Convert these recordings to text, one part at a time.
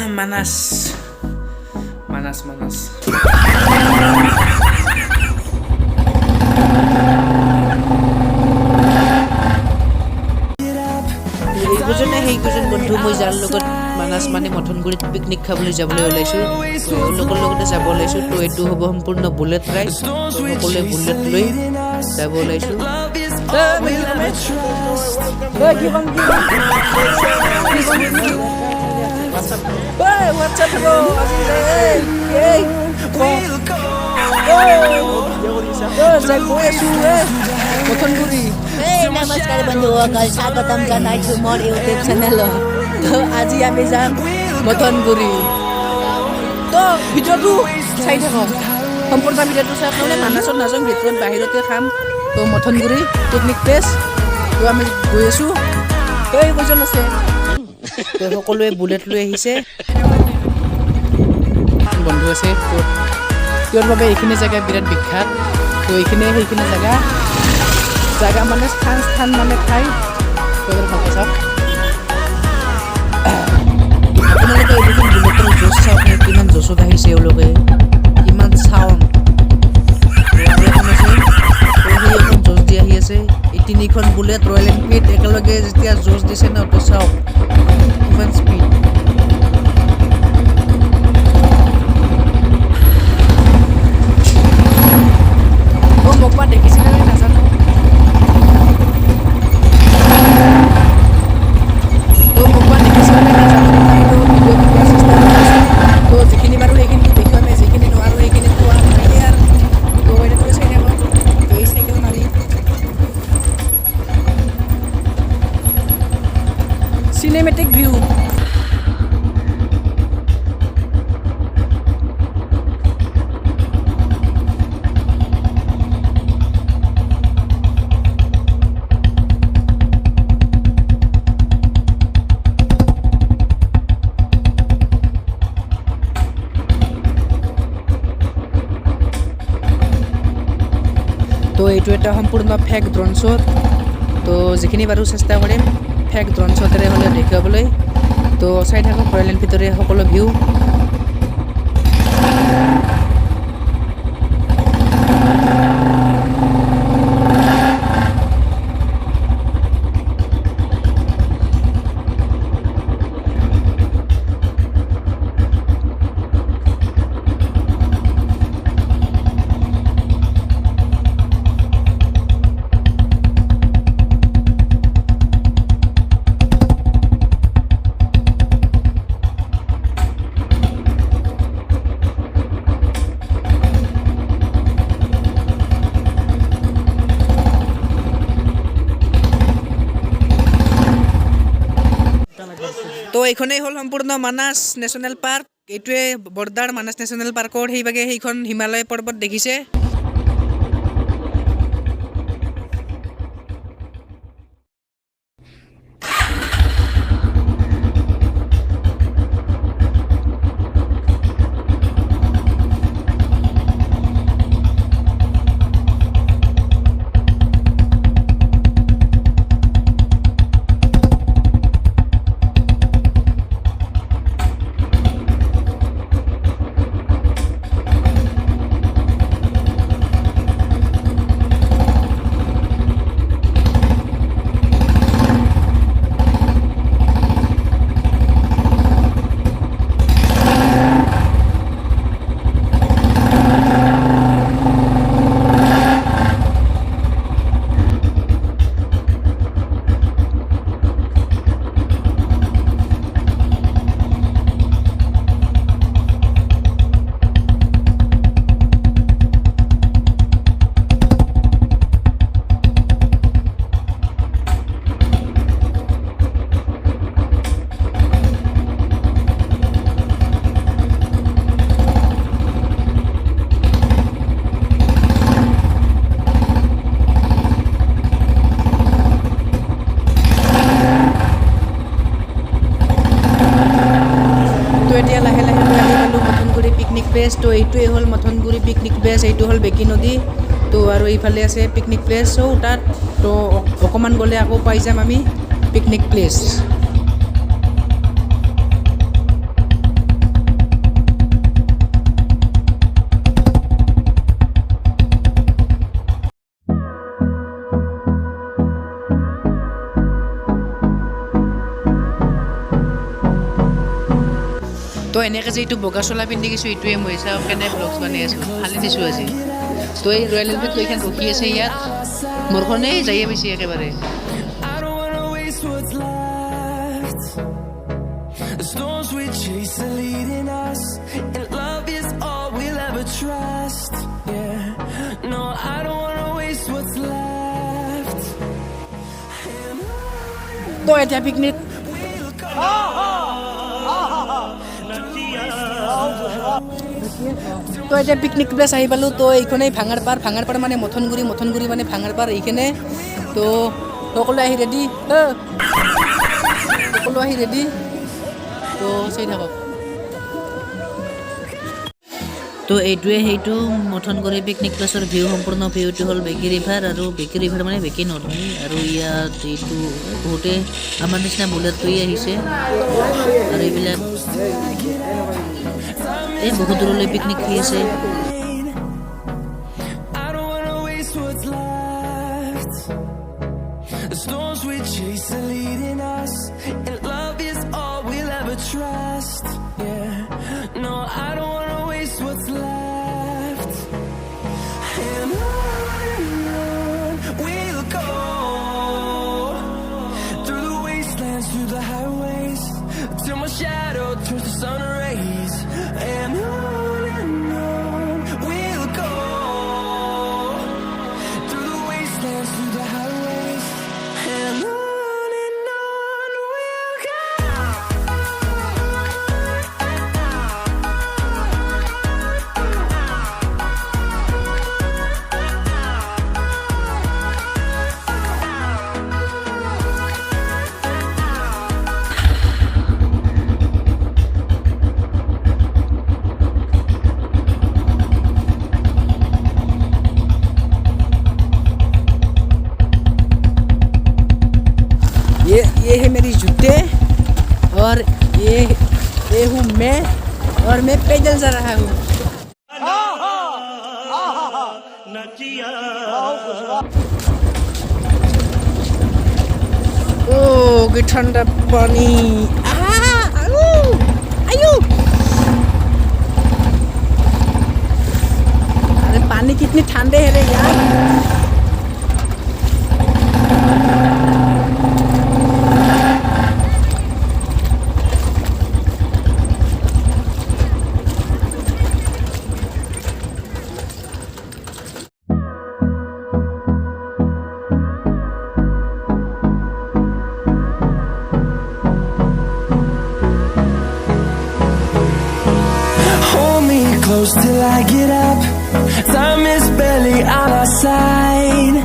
Manas. এইজনে সেইজন বন্ধু মই যাৰ লগত মানাস মানে মথনগুৰিত পিকনিক খাবলৈ যাবলৈ ওলাইছোঁ তেওঁলোকৰ লগতে যাব ওলাইছোঁ তো এইটো হ'ব সম্পূৰ্ণ বুলেট ৰাইড সকলোৱে বুলেট লৈ যাব ওলাইছোঁ মথনগুৰি नमस्कार बन्धुসকল স্বাগতম জনাইছো মোৰ ইউটিউব চেনেলত তো আজি আমি যাম মথনগুৰি তো ভিডিঅ'টো চাই থাকক সম্পূৰ্ণ ভিডিঅ'টো চাই মানে মানাছত নাযাওঁ ভিতৰত বাহিৰতে খাম তো মথনগুৰি পিকনিক প্লেচ তো আমি গৈ আছোঁ এই কেইজন আছে তো সকলোৱে বুলেট লৈ আহিছে বন্ধু আছে তো তেওঁৰ বাবে এইখিনি জেগা বিৰাট বিখ্যাত তো এইখিনি সেইখিনি জাগা মানে স্থান মানে ঠাই ভালকৈ চাওক আপোনালোকে এইটো বুলেটৰ জোচ চাওক কিমান জোচত আহিছে এওঁলোকে কিমান চাউণ্ড আৰু এখন আছে সেই এখন জোচ দি আহি আছে এই তিনিখন বুলেট ৰয়েল এনফিল্ড একেলগে যেতিয়া জোচ দিছে ন তো চাওক কিমান স্পীড মোক বা দেখিছিলে নাজানো Cinematic view. তো এইটো এটা সম্পূৰ্ণ ফেক ড্ৰোন শ্বট তো যিখিনি বাৰু চেষ্টা কৰিম ফেক ড্ৰোন শ্বটেৰে হ'লে দেখুৱাবলৈ তো চাই থাকক ৰয়েল এনফিল্ডৰে সকলো ভিউ তো এইখনেই হ'ল সম্পূৰ্ণ মানাস নেশ্যনেল পাৰ্ক এইটোৱে বৰ্ডাৰ মানাস নেশ্যনেল পাৰ্কৰ সেইভাগে সেইখন হিমালয় পৰ্বত দেখিছে প্লেচ তো এইটোৱে হ'ল মাথনগুৰি পিকনিক প্লেচ এইটো হ'ল বেকি নদী তো আৰু এইফালে আছে পিকনিক প্লেচ চ' তাত তো অকণমান গ'লে আকৌ পাই যাম আমি পিকনিক প্লেচ তো এনেকৈ যে এইটো বগা চোলা পিন্ধি গৈছোঁ এইটোৱে মই চাওঁ কেনে ব্লগছ বনাই আছোঁ ফালি দিছোঁ আজি তো এই ৰয়েল এনফিল্ডটো এইখন ৰখি আছে ইয়াত মোৰখনে যায়ে পাইছে একেবাৰে The storms we chase are leading us, and love is all we'll ever trust. Yeah, no, I don't wanna waste what's left. তো এতিয়া পিকনিক তো এতিয়া পিকনিক প্লেচ আহি পালোঁ তো এইখনেই ভাঙাৰপাৰ মানে মথনগুৰি মানে ভাঙাৰপাৰ এইখনে তো সকলো আহি ৰেডি সকলো আহি ৰেডি তো চাই থাকক তো এইটোৱে সেইটো মথনগুৰি পিকনিক প্লেচৰ ভিউ সম্পূৰ্ণ ভিউটো হ'ল বেকি ৰিভাৰ আৰু বেকি ৰিভাৰ মানে বেকি নদী আৰু ইয়াত এইটো বহুতে আমাৰ নিচিনা বুলেটটোৱে আহিছে আৰু এইবিলাক এই বহুত দূৰলৈ পিকনিক খাই আছে The storms we chase are leading us, and love is all we'll ever trust. Yeah, no, I don't wanna waste what's left. And on we'll go, through the wastelands, through the highways, till my shadow turns to sun rays. And on we'll go, through the wastelands, through the highways. And on we'll go. ये है मेरी जूते और ये हूँ मैं और मैं पैदल जा रहा हूँ ओ कि ठंडा पानी आयु अरे पानी कितनी ठंडे है रे यार Hold me close till I get up. Time is barely on our side.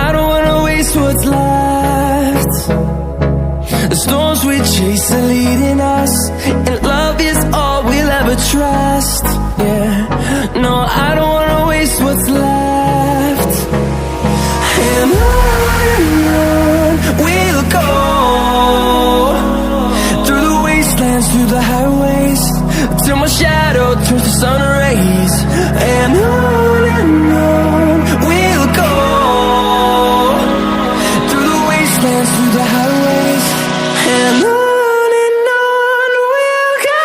I don't wanna waste what's left. The storms we chase are leading us, and love is all we'll ever trust. Yeah, no, I don't wanna waste what's left. And on we'll go, through the wastelands, through the highways, till my shadow turns to sun rays. And on we'll go, through the wastelands, through the highways. And on we'll go.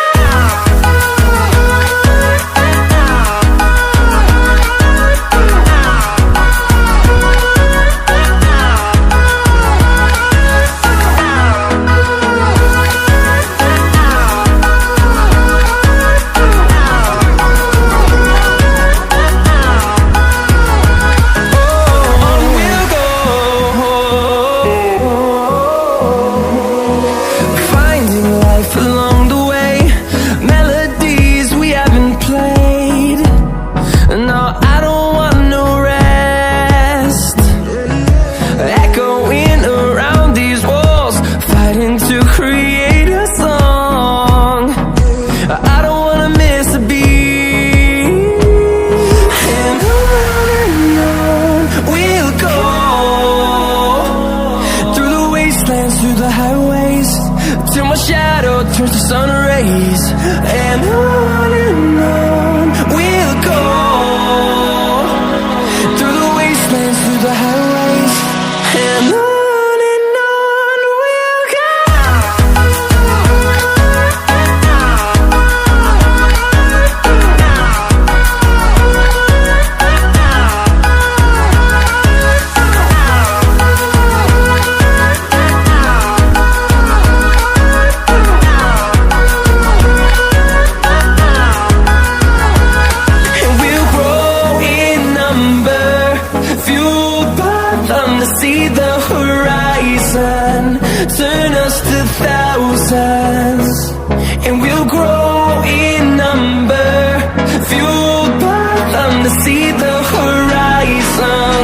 turns to sun rays, and on we'll go, through the wastelands, through the highways, and on we'll go. thousands, and we'll grow in number, fueled by them to see the horizon,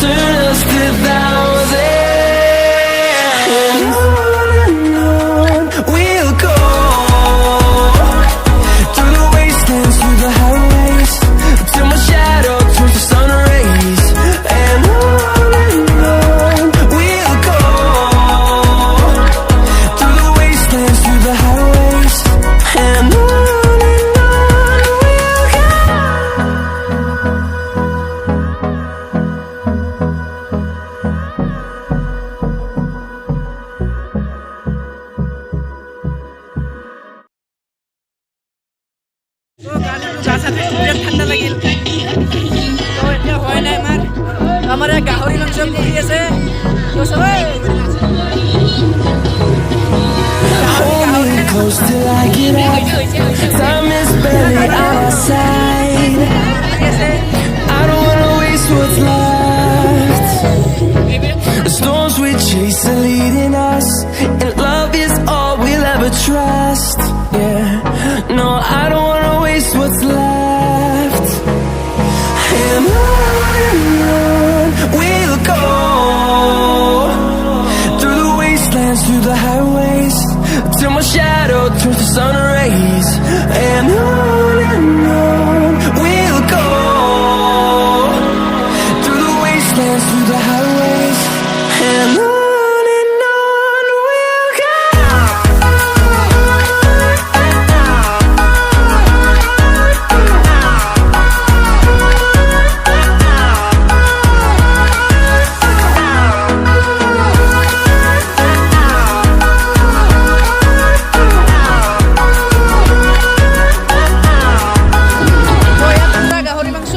turn us to thousands. And on we'll go, through the wastelands, through the highways, till my shadow turns to sun rays. And on we'll go, through the wastelands, through the highways. And on we'll go. বিৰাট ঠাণ্ডা লাগিল তো এতিয়া হয় নাই আমাৰ ইয়াত গাহৰি মাংস কৰি আছে Hold me close till I get up. Time is barely on our side. I don't wanna waste what's left. The storms we chase are leading us, and love is all we'll ever trust. Yeah, no, I don't wanna waste what's left. And on we'll go, through the wastelands, through the highways, till my shadow turns to sun rays. And on we'll go, through the wastelands, through the highways. And on we'll go. গাহৰি মাংস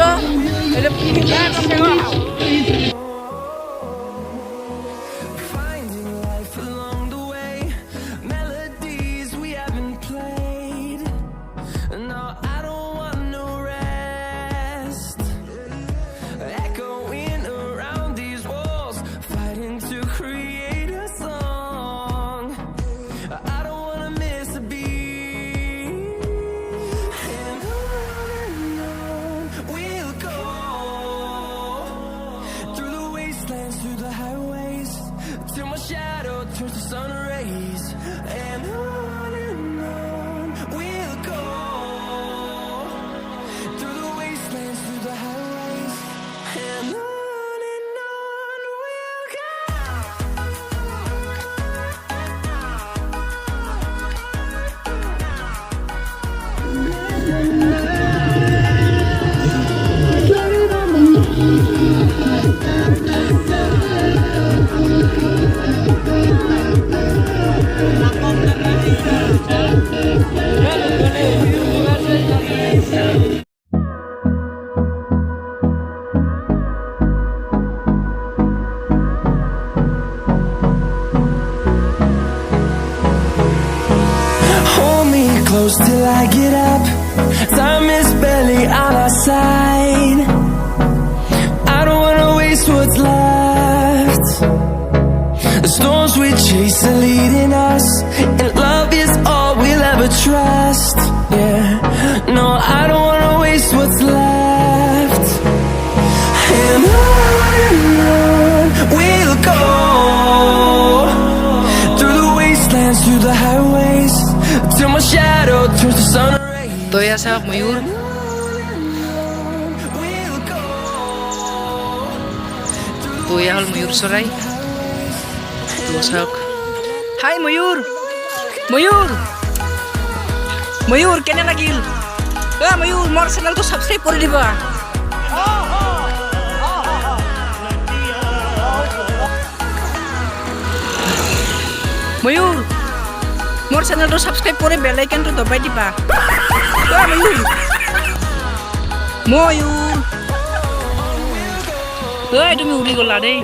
Finding life along the way, melodies we haven't played. No, I don't want no rest. Echoing around these walls, fighting to create a song. I don't wanna miss a beat. And on we'll go, through the wastelands, through the highways, till my shadow turns to sun rays. And on we'll go, through the wastelands, through the highways. And on we'll go. Hold me close till I get up. Time is barely on our side. I don't wanna waste what's left. The storms we chase are leading us, and love is all we'll ever trust. Yeah, no, I don't wanna waste what's left. And on we'll go, through the wastelands, through the highways, till my shadow turns to sun rays. তো এয়া চাওক ময়ূৰ We'll go, তো এয়া হ'ল ময়ূৰ চৰাই তো চাওক high ময়ূৰ ময়ূৰ ময়ূৰ কেনে লাগিল ময়ূৰ মোৰ চেনেলটো সাবস্ক্ৰাইব কৰি দিবা ময়ূৰ মোৰ চেনেলটো সাবস্ক্ৰাইব কৰি বেল আইকনটো দবাই দিবা ময়ূৰ ময়ূৰ তুমি উৰি গলা দেই